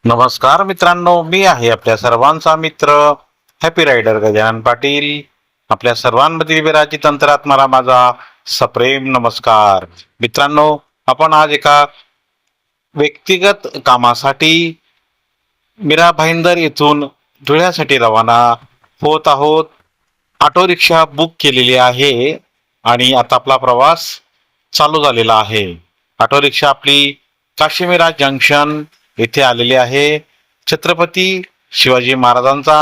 नमस्कार मित्रांनो, मी आहे आपल्या सर्वांचा मित्र हॅपी रायडर गजानन पाटील. आपल्या सर्वांमध्ये विराजित अंतरात मला माझा सप्रेम नमस्कार. मित्रांनो, आपण आज एका व्यक्तिगत कामासाठी मीरा भाईंदर येथून धुळ्यासाठी रवाना होत आहोत. ऑटो रिक्षा बुक केलेली आहे आणि आता आपला प्रवास चालू झालेला आहे. ऑटो रिक्षा आपली काशीमीरा जंक्शन येथे आलेली आहे. छत्रपती शिवाजी महाराजांचा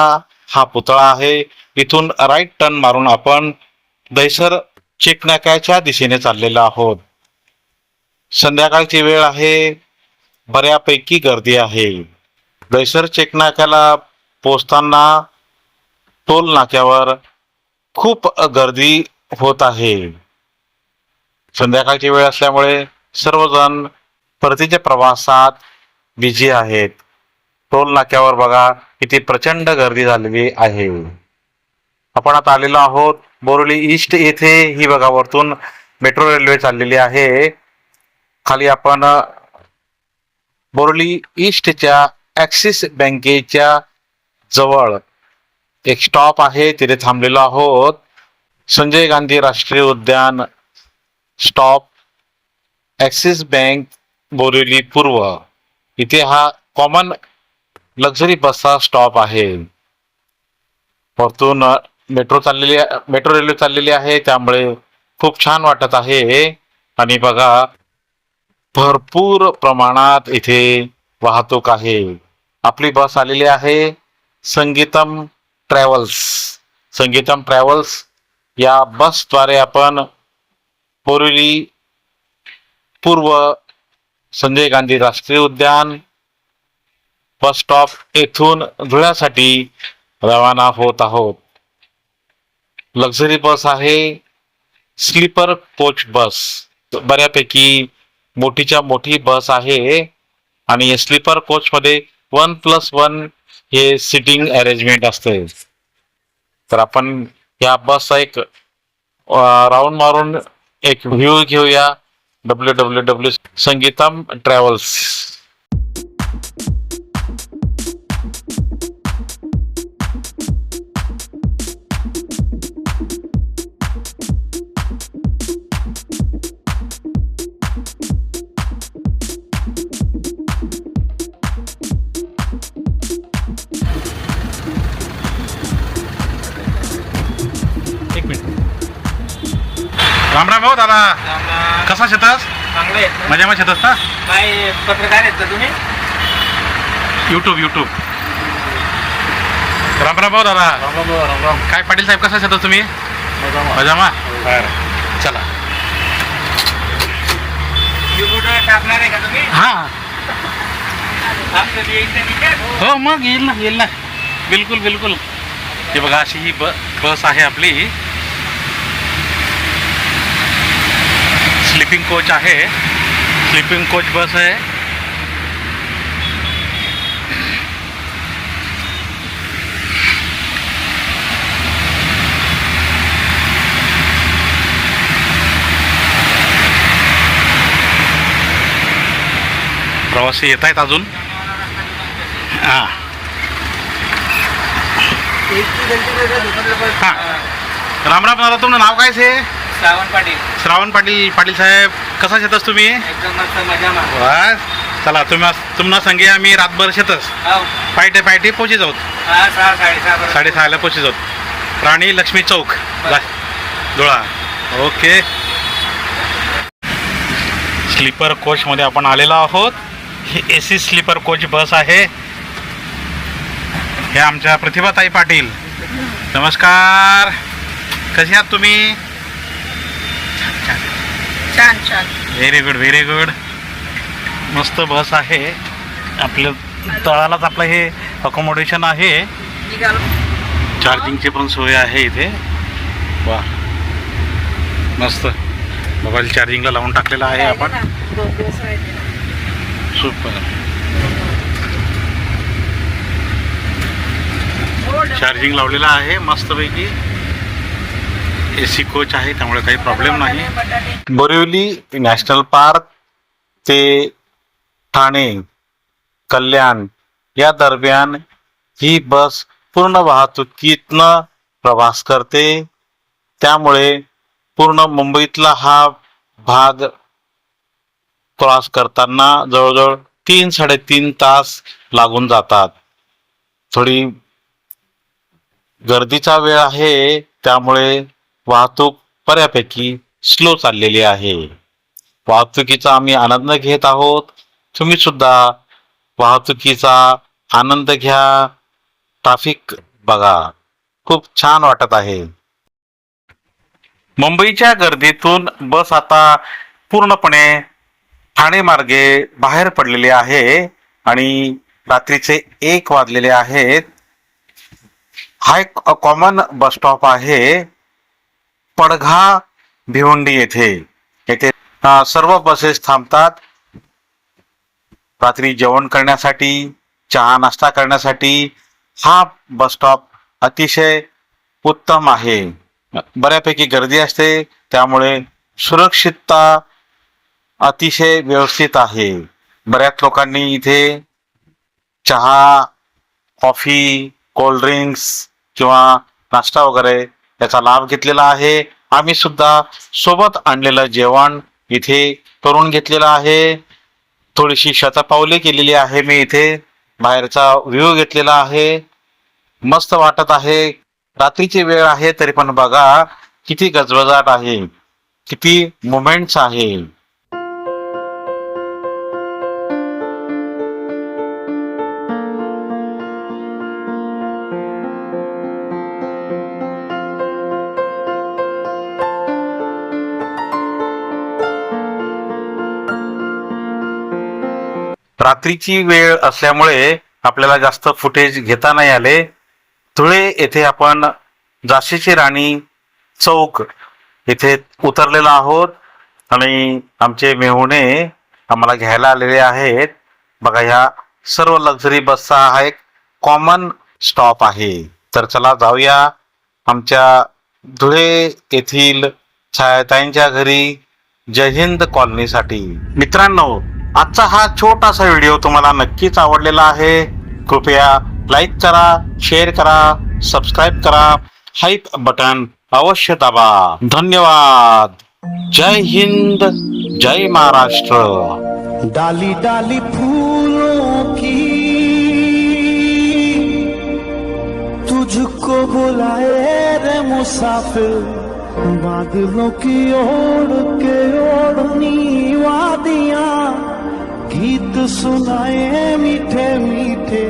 हा पुतळा आहे. इथून राईट टर्न मारून आपण दहिसर चेकनाक्याच्या दिशेने चाललेलो आहोत. संध्याकाळची वेळ आहे, बऱ्यापैकी गर्दी आहे. दहिसर चेकनाक्याला पोहोचताना टोल नाक्यावर खूप गर्दी होत आहे. संध्याकाळची वेळ असल्यामुळे सर्वजण परतीच्या प्रवासात बिझी आहेत. टोल नाक्यावर बघा किती प्रचंड गर्दी झालेली आहे. आपण आता आलेलो आहोत बोरिवली ईस्ट येथे. ही बघा वरतून मेट्रो रेल्वे चाललेली आहे. खाली आपण बोरिवली ईस्टच्या ॲक्सिस बँकेच्या जवळ एक स्टॉप आहे, तिथे थांबलेलो आहोत. संजय गांधी राष्ट्रीय उद्यान स्टॉप, ॲक्सिस बँक बोरिवली पूर्व. इथे हा कॉमन लक्झरी बसचा स्टॉप आहे. वरतून मेट्रो रेल्वे चाललेली आहे, त्यामुळे खूप छान वाटत आहे. आणि बघा भरपूर प्रमाणात इथे वाहतूक आहे. आपली बस आलेली आहे संगीतम ट्रॅव्हल्स. संगीतम ट्रॅव्हल्स या बसद्वारे आपण बोरिवली पूर्व संजय गांधी राष्ट्रीय उद्यान बस स्टॉप येथून धुळ्यासाठी रवाना होत आहोत. लक्झरी बस आहे, स्लीपर कोच बस. बऱ्यापैकी मोठीच्या मोठी बस आहे आणि स्लीपर कोच मध्ये 1+1 हे सिटिंग अरेंजमेंट असते. तर आपण या बसचा एक राऊंड मारून एक व्ह्यू घेऊया. www Sangeetam travels. एक मिनिट. राम राम भाऊ दादा, कसा शेतस? चांगले आहेत ना? मजा शेतस ना? काय पत्रकार आहेत का तुम्ही? युट्यूब. राम राम भाऊ दादा. राम काय पाटील साहेब, कसा शेतस तुम्ही? मजामा. बरं, चला. युट्यूबवर टाकणार आहे का तुम्ही? हा आपलं ते इथं ठीक आहे? हो, मग येईल ना. बिलकुल. हे बघा अशी ही बस आहे आपली. स्लीपिंग कोच आहे, स्लीपिंग कोच बस आहे. प्रवासी येत आहेत अजून. हां हां. राम राम दादा, तुमचं नाव काय आहे? श्रावण पाटील. श्रावण पाटील साहेब, कसा शेतस तुम्ही? एकदम मस्त मजामा. बस, चला तुम्हाला सांगे आम्ही रातभर शेतस हो. पायटे पोची जाऊत. हा, 6:30 बरोबर. 6:30ला पोची जाऊत. राणी लक्ष्मी चौक धुळा. ओके. स्लीपर कोच मध्ये आपण आलेलो आहोत. ही AC स्लीपर कोच बस आहे. हे आमच्या प्रतिभाताई पाटील. नमस्कार, कसे आहात तुम्ही? छान. Very good. मस्त बस आहे. आपल्या तळालाच आपलं हे अकोमोडेशन आहे. चार्जिंगची पण सोय आहे इथे. वा, मस्त. मोबाईल चार्जिंगला लावून टाकलेला आहे आपण. सुपर. चार्जिंग लावलेला आहे मस्तपैकी. AC कोच आहे, त्यामुळे काही प्रॉब्लेम नाही. बोरिवली नॅशनल पार्क ते ठाणे, कल्याण या दरम्यान ही बस पूर्ण वाहतुकीतनं प्रवास करते. त्यामुळे पूर्ण मुंबईतला हा भाग प्रवास करताना जवळजवळ 3-3.5 तास लागून जातात. थोडी गर्दीचा वेळ आहे, त्यामुळे वाहतूक बऱ्यापैकी स्लो चाललेली आहे. वाहतुकीचा आम्ही आनंद घेत आहोत. तुम्ही सुद्धा वाहतुकीचा आनंद घ्या. ट्रॅफिक बघा, खूप छान वाटत आहे. मुंबईच्या गर्दीतून बस आता पूर्णपणे ठाणे मार्गे बाहेर पडलेली आहे आणि रात्रीचे 1 वाजलेले आहेत. हा एक कॉमन बस स्टॉप आहे पडघा भिवंडी येथे. येथे सर्व बसेस थांबतात रात्री जेवण करण्यासाठी, चहा नाश्ता करण्यासाठी. हा बस स्टॉप अतिशय उत्तम आहे. बऱ्यापैकी गर्दी असते, त्यामुळे सुरक्षितता अतिशय व्यवस्थित आहे. बऱ्याच लोकांनी इथे चहा, कॉफी, कोल्ड्रिंक्स किंवा नाश्ता वगैरे याचा लाभ घेतलेला आहे. आम्ही सुद्धा सोबत आणलेलं जेवण इथे करून घेतलेलं आहे. थोडीशी शतपावले केलेली आहे मी इथे. बाहेरचा व्ह्यू घेतलेला आहे. मस्त वाटत आहे. रात्रीची वेळ आहे तरी पण बघा किती गजबजाट आहे, किती मुमेंट्स आहे. रात्रीची वेळ असल्यामुळे आपल्याला जास्त फुटेज घेता नाही आले. धुळे येथे आपण झाशीची राणी चौक येथे उतरलेलो आहोत आणि आमचे मेहुणे आम्हाला घ्यायला आलेले आहेत. बघा, ह्या सर्व लक्झरी बसचा हा एक कॉमन स्टॉप आहे. तर चला जाऊया आमच्या धुळे येथील छायाताईंच्या घरी जय हिंद कॉलनीसाठी. मित्रांनो, आजचा हा छोटासा व्हिडिओ तुम्हाला नक्कीच आवडलेला आहे. कृपया लाईक करा, शेअर करा, सबस्क्राईब करा, हाईप बटन अवश्य दाबा. धन्यवाद. जय हिंद, जय महाराष्ट्र. डाली डाली फूलों की तुझको बुलाए रे मुसाफिर, बादलों की ओढ़ के ओढ़नी वादियां, गीत सुनाए मीठे मीठे